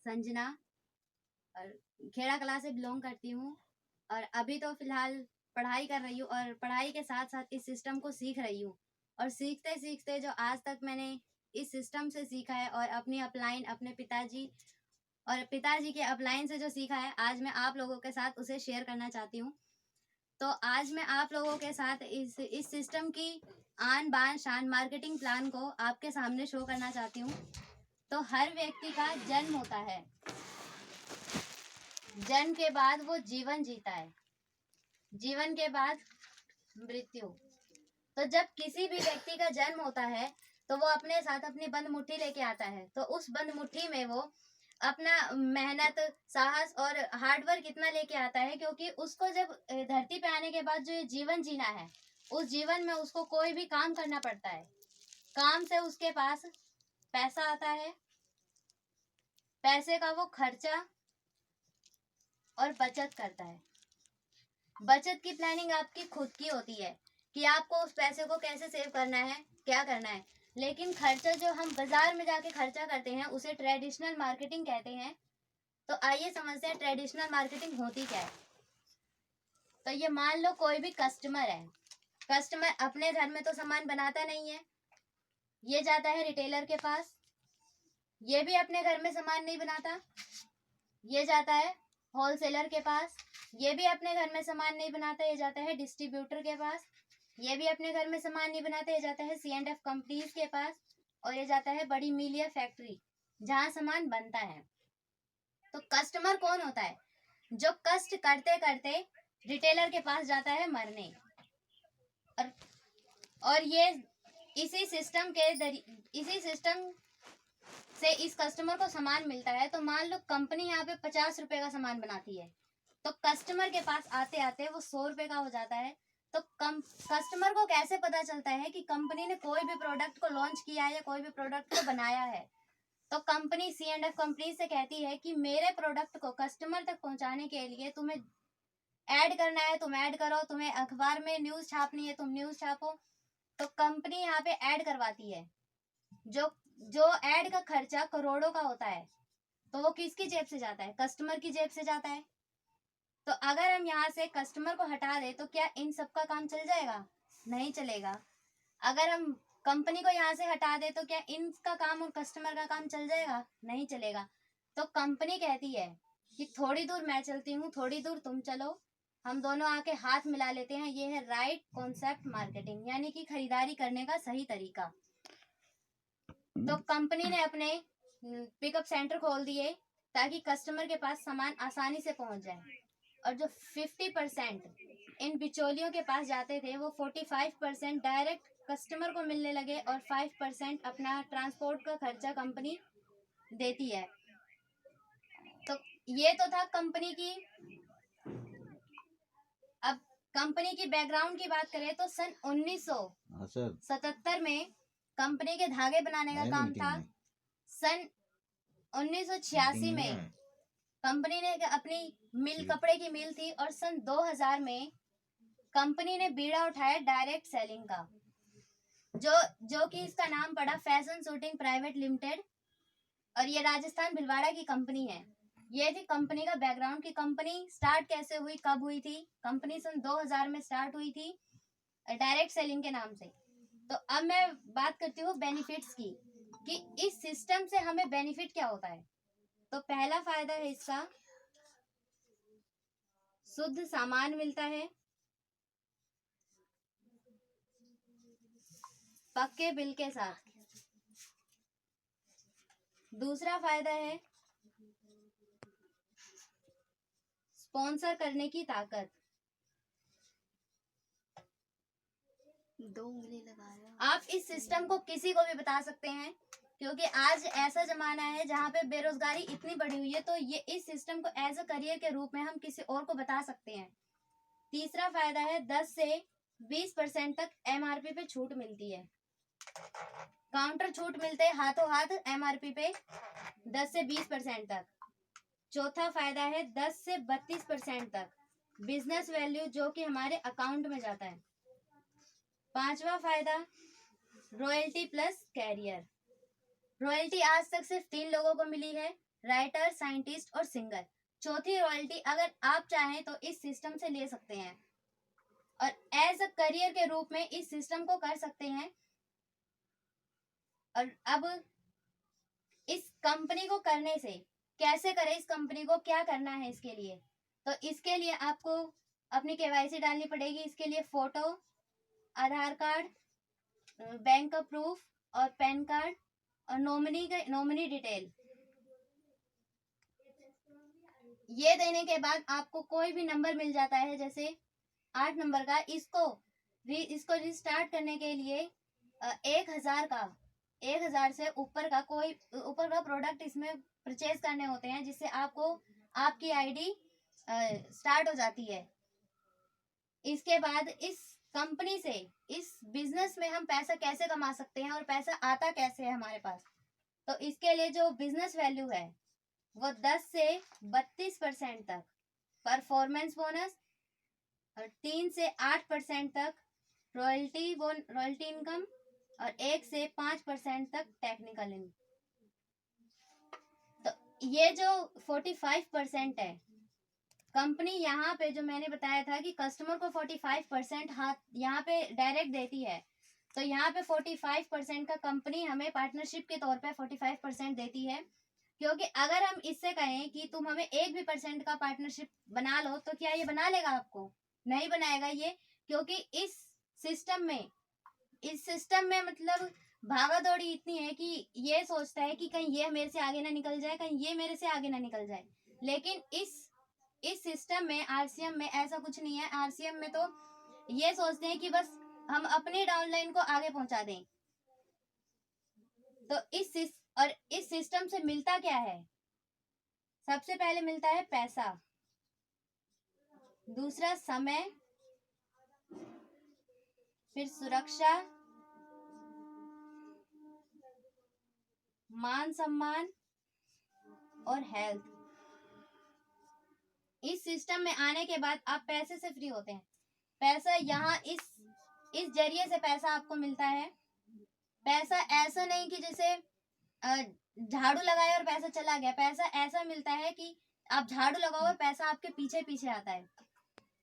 संजना और खेड़ा कला से बिलोंग करती हूँ और अभी तो फिलहाल पढ़ाई कर रही हूँ और पढ़ाई के साथ साथ इस सिस्टम को सीख रही हूँ। और सीखते सीखते जो आज तक मैंने इस सिस्टम से सीखा है और अपनी अपलाइन अपने पिताजी के अपलाइन से जो सीखा है, आज मैं आप लोगों के साथ उसे शेयर करना चाहती हूँ। तो आज मैं आप लोगों के साथ इस सिस्टम की आन बान शान मार्केटिंग प्लान को आपके सामने शो करना चाहती हूँ। तो हर व्यक्ति का जन्म होता है, जन्म के बाद वो जीवन जीता है, जीवन के बाद मृत्यु। तो जब किसी भी व्यक्ति का जन्म होता है तो वो अपने साथ अपनी बंद मुट्ठी लेके आता है। तो उस बंद मुट्ठी में वो अपना मेहनत, साहस और हार्डवर्क इतना लेके आता है, क्योंकि उसको जब धरती पे आने के बाद जो ये जीवन जीना है, उस जीवन में उसको कोई भी काम करना पड़ता है। काम से उसके पास पैसा आता है, पैसे का वो खर्चा और बचत करता है। बचत की प्लानिंग आपकी खुद की होती है कि आपको उस पैसे को कैसे सेव करना है, क्या करना है। लेकिन खर्चा जो हम बाजार में जाके खर्चा करते हैं उसे ट्रेडिशनल मार्केटिंग कहते हैं। तो आइए समझते हैं ट्रेडिशनल मार्केटिंग होती क्या है। तो ये मान लो कोई भी कस्टमर है, कस्टमर अपने घर में तो सामान बनाता नहीं है, ये जाता है रिटेलर के पास, ये भी अपने घर में सामान नहीं बनाता, ये जाता है होलसेलर के पास, ये भी अपने घर में सामान नहीं बनाता, ये जाता है डिस्ट्रीब्यूटर के पास, ये भी अपने घर में सामान नहीं बनाते, ये जाता है C&F कंपनीज के पास, और ये जाता है बड़ी मिल या फैक्ट्री जहां सामान बनता है। तो कस्टमर कौन होता है? जो कष्ट करते करते रिटेलर के पास जाता है मरने। और ये इसी सिस्टम से इस कस्टमर को सामान मिलता है। तो मान लो कंपनी यहाँ पे 50 रुपए का सामान बनाती है, तो कस्टमर के पास आते आते वो 100 रुपए का हो जाता है। तो कस्टमर को कैसे पता चलता है कि कंपनी ने कोई भी प्रोडक्ट को लॉन्च किया है या कोई भी प्रोडक्ट को बनाया है? तो कंपनी C&F कंपनी से कहती है कि मेरे प्रोडक्ट को कस्टमर तक पहुंचाने के लिए तुम्हें ऐड करना है, तुम ऐड करो, तुम्हें अखबार में न्यूज छापनी है, तुम न्यूज छापो। तो कंपनी यहाँ पे ऐड करवाती है। जो ऐड का खर्चा करोड़ों का होता है, तो वो किसकी जेब से जाता है? कस्टमर की जेब से जाता है। तो अगर हम यहाँ से कस्टमर को हटा दें तो क्या इन सब का काम चल जाएगा? नहीं चलेगा। अगर हम कंपनी को यहाँ से हटा दे तो क्या इनका काम और कस्टमर का काम चल जाएगा? नहीं चलेगा। तो कंपनी कहती है कि थोड़ी दूर मैं चलती हूँ, थोड़ी दूर तुम चलो, हम दोनों आके हाथ मिला लेते हैं। ये है राइट कॉन्सेप्ट मार्केटिंग, यानी कि खरीदारी करने का सही तरीका। तो कंपनी ने अपने पिकअप सेंटर खोल दिए ताकि कस्टमर के पास सामान आसानी से पहुंच जाए। और जो 50% इन बिचौलियों के पास जाते थे, वो 45% डायरेक्ट कस्टमर को मिलने लगे और 5% अपना ट्रांसपोर्ट का खर्चा कंपनी देती है। तो ये तो था कंपनी की। अब कंपनी की बैकग्राउंड की बात करें तो सन 1977 में कंपनी के धागे बनाने का काम था। सन 1986 में कंपनी ने अपनी मिल, कपड़े की मिल थी, और सन 2000 में कंपनी ने बीड़ा उठाया डायरेक्ट सेलिंग का, जो कि इसका नाम पड़ा फैशन शूटिंग प्राइवेट लिमिटेड। और ये राजस्थान भिलवाड़ा की कंपनी है। ये थी कंपनी का बैकग्राउंड कि कंपनी स्टार्ट कैसे हुई, कब हुई थी। कंपनी सन 2000 में स्टार्ट हुई थी डायरेक्ट सेलिंग के नाम से। तो अब मैं बात करती हूँ बेनिफिट्स की कि इस सिस्टम से हमें बेनिफिट क्या होता है। तो पहला फायदा है इसका, शुद्ध सामान मिलता है, पक्के बिल के साथ। दूसरा फायदा है स्पॉन्सर करने की ताकत। 2 उंगली लगाया। आप इस सिस्टम को किसी को भी बता सकते हैं, क्योंकि आज ऐसा जमाना है जहाँ पे बेरोजगारी इतनी बढ़ी हुई है। तो ये इस सिस्टम को एज अ करियर के रूप में हम किसी और को बता सकते हैं। तीसरा फायदा है 10 से 20% तक MRP पे छूट मिलती है। काउंटर छूट मिलते हैं हाथों हाथ MRP पे 10 से 20% तक। चौथा फायदा है 10 से 32% तक बिजनेस वैल्यू, जो कि हमारे अकाउंट में जाता है। पांचवा फायदा रॉयल्टी प्लस कैरियर। रॉयल्टी आज तक सिर्फ 3 लोगों को मिली है, राइटर, साइंटिस्ट और सिंगर। चौथी रॉयल्टी अगर आप चाहें तो इस सिस्टम से ले सकते हैं और एज अ करियर के रूप में इस सिस्टम को कर सकते हैं। और अब इस कंपनी को करने से कैसे करें, इस कंपनी को क्या करना है इसके लिए, तो इसके लिए आपको अपनी केवाईसी डालनी पड़ेगी। इसके लिए फोटो, आधार कार्ड, बैंक का प्रूफ और पैन कार्ड और नॉमिनी डिटेल, ये देने के बाद आपको कोई भी नंबर मिल जाता है, जैसे 8 नंबर का। इसको रिस्टार्ट करने के लिए 1,000 से ऊपर का प्रोडक्ट इसमें परचेज करने होते हैं, जिससे आपको आपकी आईडी स्टार्ट हो जाती है। इसके बाद इस कंपनी से, इस बिजनेस में हम पैसा कैसे कमा सकते हैं और पैसा आता कैसे है हमारे पास, तो इसके लिए जो बिजनेस वैल्यू है वो 10 से 32% तक परफॉर्मेंस बोनस और 3 से 8% तक रॉयल्टी इनकम और 1 से 5% तक टेक्निकल इनकम। तो ये जो 45% है, कंपनी यहाँ पे जो मैंने बताया था कि कस्टमर को 45% हाथ यहाँ पे डायरेक्ट देती है, तो यहाँ पे 45% का कंपनी हमें पार्टनरशिप के तौर पे 45% देती है। क्योंकि अगर हम इससे कहें कि तुम हमें 1% का पार्टनरशिप बना लो, तो क्या ये बना लेगा? आपको नहीं बनाएगा ये, क्योंकि इस सिस्टम में मतलब भागा दौड़ी इतनी है कि ये सोचता है कि कहीं ये मेरे से आगे ना निकल जाए, कहीं ये मेरे से आगे ना निकल जाए। लेकिन इस सिस्टम में, आरसीएम में ऐसा कुछ नहीं है। आरसीएम में तो ये सोचते हैं कि बस हम अपनी डाउनलाइन को आगे पहुंचा दें। तो इस सिस्टम से मिलता क्या है? सबसे पहले मिलता है पैसा, दूसरा समय, फिर सुरक्षा, मान सम्मान और हेल्थ। इस सिस्टम में आने के बाद आप पैसे से फ्री होते हैं। पैसा यहाँ इस जरिए से पैसा आपको मिलता है। पैसा ऐसा नहीं कि जैसे झाड़ू लगाए और पैसा चला गया। पैसा ऐसा मिलता है कि आप झाड़ू लगाओ और पैसा आपके पीछे पीछे आता है।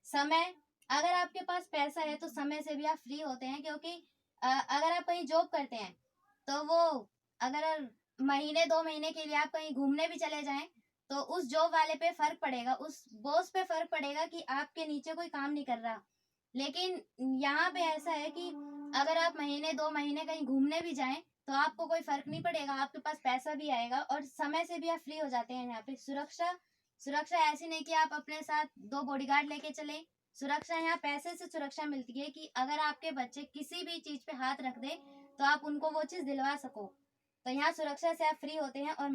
समय, अगर आपके पास पैसा है तो समय से भी आप फ्री होते हैं, क्योंकि अगर आप कहीं जॉब करते हैं तो वो अगर महीने 2 महीने के लिए आप कहीं घूमने भी चले जाएं तो उस जॉब वाले पे फर्क पड़ेगा, उस बॉस पे फर्क पड़ेगा कि आपके नीचे कोई काम नहीं कर रहा। लेकिन यहाँ पे ऐसा है कि अगर आप महीने 2 महीने कहीं घूमने भी जाएं तो आपको कोई फर्क नहीं पड़ेगा, आपके पास पैसा भी आएगा और समय से भी आप फ्री हो जाते हैं। यहाँ पे सुरक्षा ऐसी नहीं कि आप अपने साथ 2 बॉडीगार्ड लेके चले। सुरक्षा यहाँ पैसे से सुरक्षा मिलती है कि अगर आपके बच्चे किसी भी चीज पे हाथ रख दे तो आप उनको वो चीज दिलवा सको। तो यहाँ सुरक्षा से आप फ्री होते हैं। और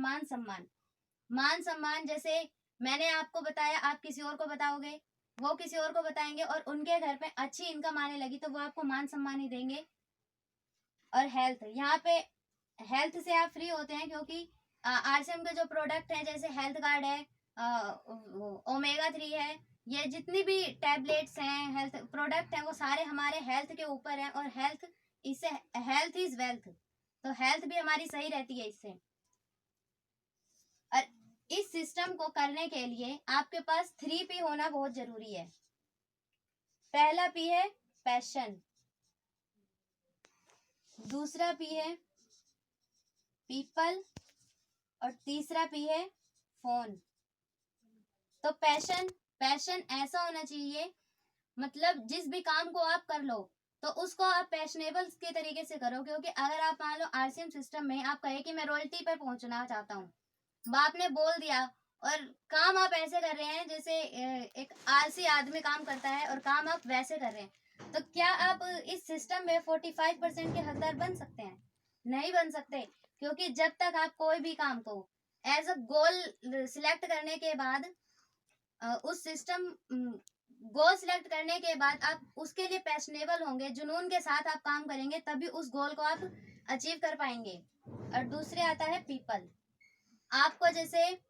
मान सम्मान जैसे मैंने आपको बताया, आप किसी और को बताओगे, वो किसी और को बताएंगे और उनके घर पे अच्छी इनकम आने लगी तो वो आपको मान सम्मान ही देंगे। और हेल्थ, यहाँ पे हेल्थ से आप फ्री होते हैं, क्योंकि आरसीएम के जो प्रोडक्ट है, जैसे हेल्थ कार्ड है, ओमेगा 3 है, ये जितनी भी टैबलेट्स हैं, हेल्थ प्रोडक्ट हैं, वो सारे हमारे हेल्थ के ऊपर हैं। और हेल्थ इज वेल्थ, तो हेल्थ भी हमारी सही रहती है इससे। और इस सिस्टम को करने के लिए आपके पास 3P होना बहुत जरूरी है। पहला P है पैशन, दूसरा P है पीपल और तीसरा P है फोन। तो पैशन ऐसा होना चाहिए, मतलब जिस भी काम को आप कर लो तो उसको आप पैशनेबल के तरीके से करो। क्योंकि अगर आप मान लो आरसीएम सिस्टम में आप कहे कि मैं रॉयल्टी पर पहुंचना चाहता हूँ, आपने बोल दिया और काम आप ऐसे कर रहे हैं जैसे एक आलसी आदमी काम करता है और काम आप वैसे कर रहे हैं, तो क्या आप इस सिस्टम में 45% के हकदार बन सकते हैं? नहीं बन सकते। क्योंकि जब तक आप कोई भी काम को एज अ गोल सिलेक्ट करने के बाद उस सिस्टम गोल सिलेक्ट करने के बाद आप उसके लिए पैशनेबल होंगे, जुनून के साथ आप काम करेंगे, तभी उस गोल को आप अचीव कर पाएंगे। और दूसरे आता है पीपल। आपको जैसे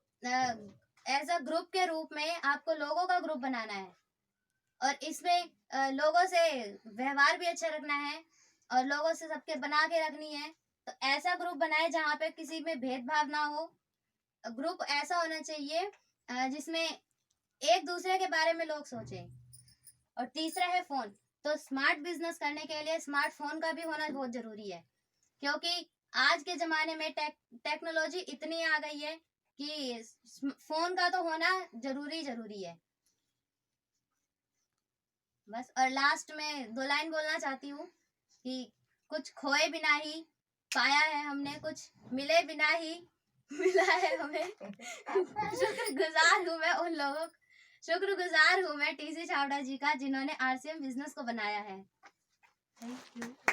एज अ ग्रुप के रूप में आपको लोगों का ग्रुप बनाना है और इसमें लोगों से व्यवहार भी अच्छा रखना है और लोगों से सबके बना के रखनी है। तो ऐसा ग्रुप बनाए जहाँ पे किसी में भेदभाव ना हो, ग्रुप ऐसा होना चाहिए जिसमें एक दूसरे के बारे में लोग सोचें। और तीसरा है फोन। तो स्मार्ट बिजनेस करने के लिए स्मार्टफोन का भी होना बहुत जरूरी है, क्योंकि आज के जमाने में टेक्नोलॉजी इतनी आ गई है कि फोन का तो होना जरूरी है। बस। और लास्ट में 2 लाइन बोलना चाहती हूँ कि कुछ खोए बिना ही पाया है हमने, कुछ मिले बिना ही मिला है हमें। शुक्रगुजार हूँ मैं टीसी छावड़ा जी का, जिन्होंने RCM बिजनेस को बनाया है। Thank you.